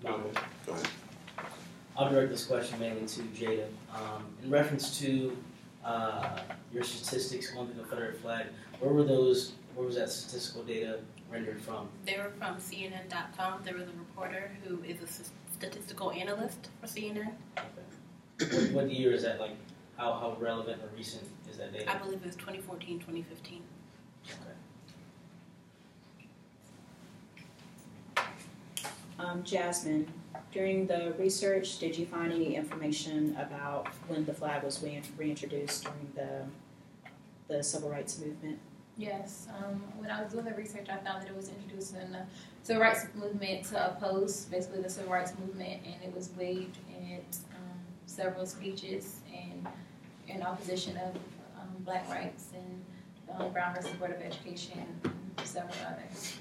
Go ahead. I'll direct this question mainly to Jada. In reference to your statistics on the Confederate flag, where was that statistical data rendered from? They were from CNN.com. There was a reporter who is a statistical analyst for CNN. Okay. What year is that? Like, how relevant or recent is that data? I believe it was 2014, 2015. Okay. Jasmine, during the research, did you find any information about when the flag was reintroduced during the civil rights movement? Yes. When I was doing the research, I found that it was introduced in the civil rights movement to oppose basically the civil rights movement, and it was waved in several speeches and in opposition of black rights and Brown versus Board of Education and several other places.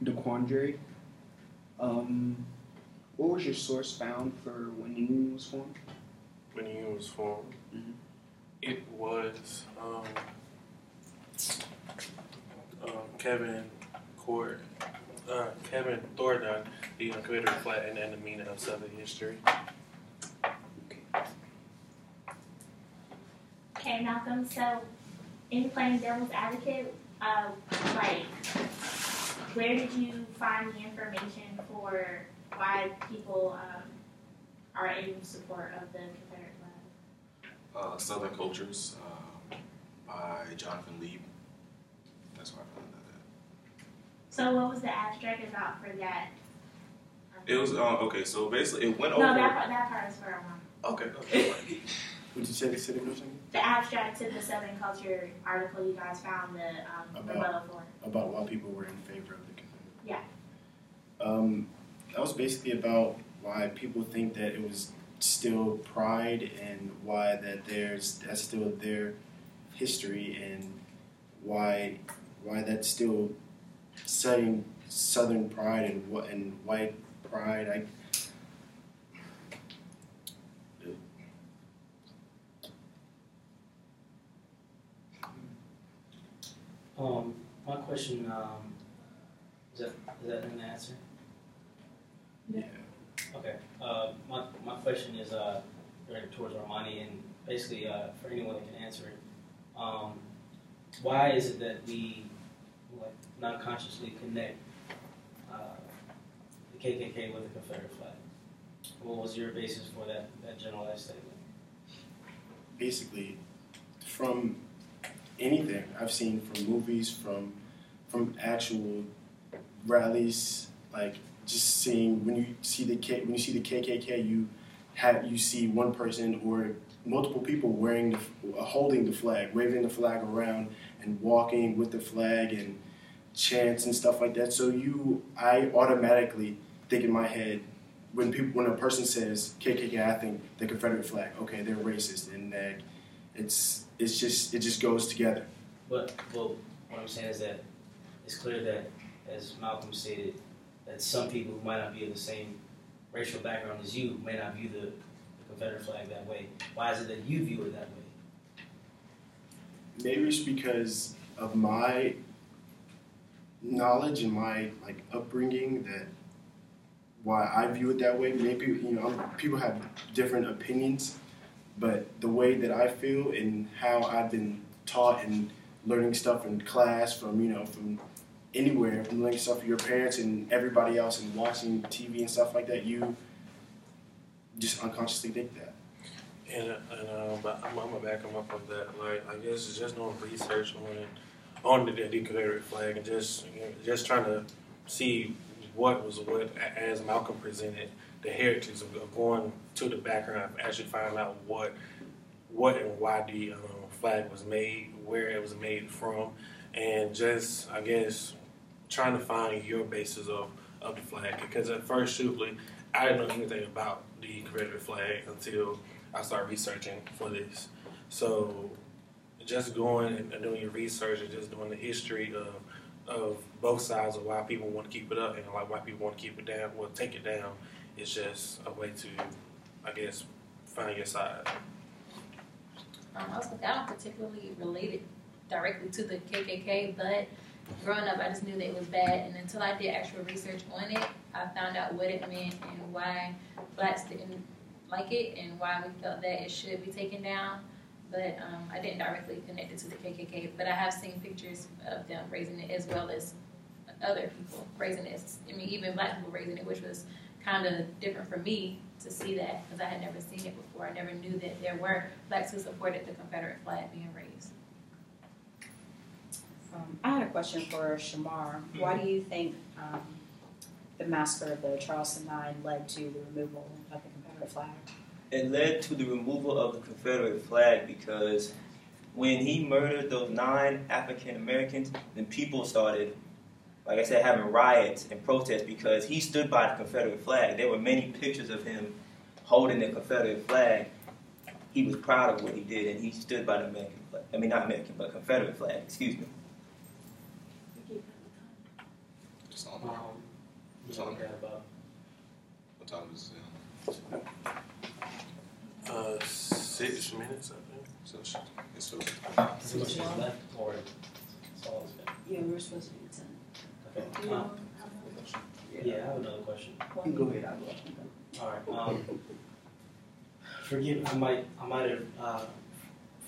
The quandary. What was your source found for when the union was formed? When the union was formed, it was Kevin Thornton, the Confederate flag and the meaning of Southern history. Okay, Malcolm, so in playing devil's advocate, where did you find the information for why people are in support of the Confederate flag? Southern Cultures by Jonathan Lieb. That's where I found that at. So what was the abstract about for that? It was, okay, so basically it went over... No, that part is for a woman. Okay. Would you say the city was saying? The abstract to the Southern Culture article you guys found the rebuttal for. About why people were in favor of the Confederate. Yeah. That was basically about why people think that it was still pride and why that's still their history and why that's still Southern pride and white pride. My question, is that an answer? Yeah. Okay. My question is directed towards Armani, and basically for anyone that can answer it. Why is it that we non-consciously connect the KKK with the Confederate flag? What was your basis for that generalized statement? Basically, from anything I've seen, from movies, from actual rallies, like just seeing when you see the KKK, you see one person or multiple people holding the flag, waving the flag around, and walking with the flag and chants and stuff like that. So I automatically think in my head when a person says KKK, I think the Confederate flag. Okay, they're racist, and that it just goes together. But what I'm saying is that it's clear that, as Malcolm stated, that some people who might not be of the same racial background as you may not view the Confederate flag that way. Why is it that you view it that way? Maybe it's because of my knowledge and my upbringing that why I view it that way. Maybe people have different opinions, but the way that I feel and how I've been taught and learning stuff in class from anywhere, from learning stuff from your parents and everybody else and watching TV and stuff like that, you just unconsciously think that. But I'm gonna back him up on that. Like, I guess it's just doing research on the Confederate flag and just trying to see what as Malcolm presented, the heritage of going to the background of actually finding out what and why the flag was made, where it was made from, and just, I guess, trying to find your basis of the flag. Because at first, truthfully, I didn't know anything about the Confederate flag until I started researching for this. So just going and doing your research and just doing the history of both sides of why people want to keep it up and why people want to keep it down, well, take it down, it's just a way to, I guess, find your side. I was like, I don't particularly relate it directly to the KKK, but growing up, I just knew that it was bad. And until I did actual research on it, I found out what it meant and why blacks didn't like it and why we felt that it should be taken down. But I didn't directly connect it to the KKK. But I have seen pictures of them raising it as well as other people raising it. I mean, even black people raising it, which was kind of different for me to see that because I had never seen it before. I never knew that there were blacks who supported the Confederate flag being raised. I had a question for Shamar. Why do you think the massacre of the Charleston Nine led to the removal of the Confederate flag? It led to the removal of the Confederate flag because when he murdered those 9 African Americans, then people started, like I said, having riots and protests because he stood by the Confederate flag. There were many pictures of him holding the Confederate flag. He was proud of what he did, and he stood by the American flag. I mean, not American, but Confederate flag, excuse me. Just on Yeah, okay, about what time is it? 6 minutes, I think. So it's so how much is left, or it's all spent? Yeah, we're supposed to do 10. Okay. Yeah, I have another question. You go ahead, I'll go. All right. Forgive, I might have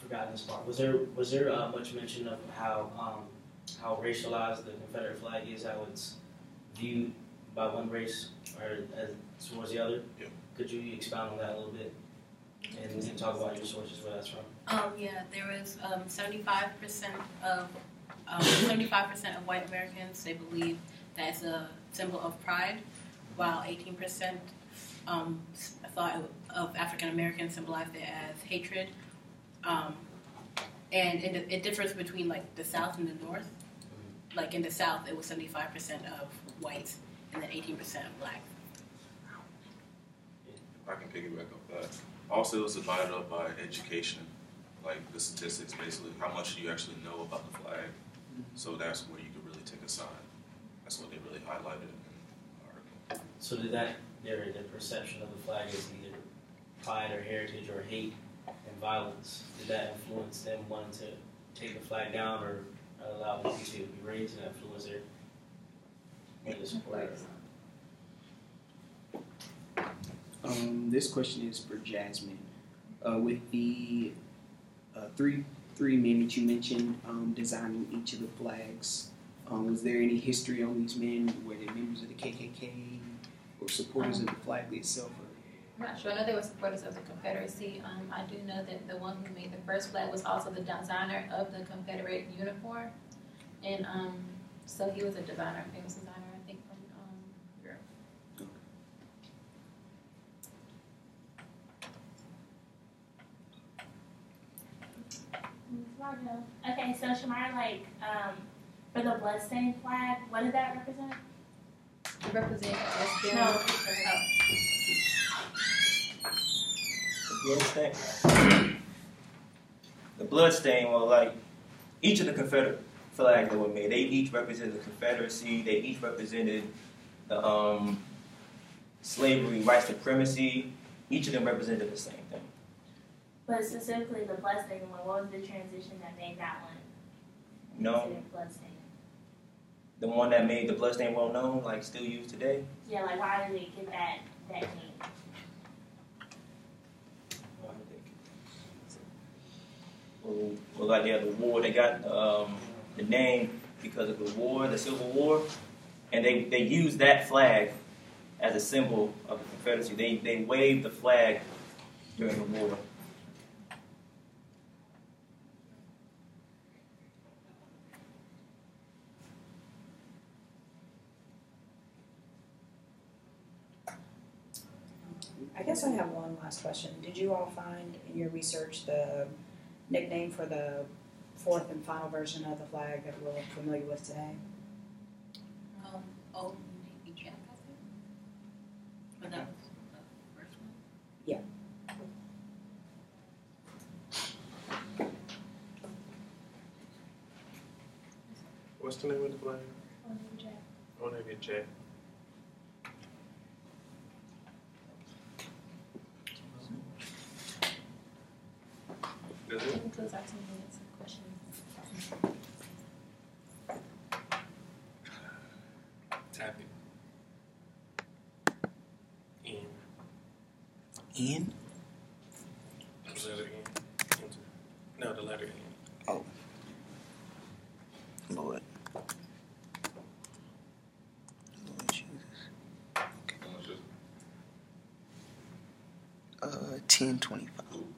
forgotten this part. Was there much mention of how racialized the Confederate flag is, how it's viewed by one race or as towards the other? Yeah. Could you expound on that a little bit and talk about your sources where that's from? Yeah, there was 75% of white Americans, they believe that it's a symbol of pride, while 18% thought of African Americans symbolized it as hatred. And it differs between like the South and the North. Like in the South, it was 75% of whites and then 18% of blacks. I can piggyback up that. Also, it was divided up by education, like the statistics, basically, how much do you actually know about the flag. So that's where you could really take a side. That's what they really highlighted in the article. So did that, their perception of the flag as either pride or heritage or hate and violence, did that influence them wanting to take the flag down or allow it to be raised and influence their support? This question is for Jasmine. With the three men that you mentioned designing each of the flags, was there any history on these men? Were they members of the KKK or supporters of the flag itself? I'm not sure. I know they were supporters of the Confederacy. I do know that the one who made the first flag was also the designer of the Confederate uniform. And so he was a designer, famous designer, I think, from Europe. Okay, so Shamar, like, for the bloodstained flag, what did that represent? To represent us. No. The bloodstain, well, like, each of the Confederate flags that were made, they each represented the Confederacy, they each represented the slavery, white supremacy. Each of them represented the same thing. But specifically the bloodstained one, what was the transition that made that one? No, Considered bloodstained? the one that made the bloodstain well known, like still used today. Yeah, like why did it get that name? Well, like the war, they got the name because of the war, the Civil War, and they used that flag as a symbol of the Confederacy. They waved the flag during the war. I guess I have one last question. Did you all find in your research the nickname for the fourth and final version of the flag that we're familiar with today? Old Navy Jack, I think. But that was the first one. Yeah. What's the name of the flag? Old Navy Jack. Old Navy Jack. Does it? answer questions. Tap it. In. In? The letter N. Enter. No, the letter N. Oh. Lord. Lord Jesus. How much is it? 1025.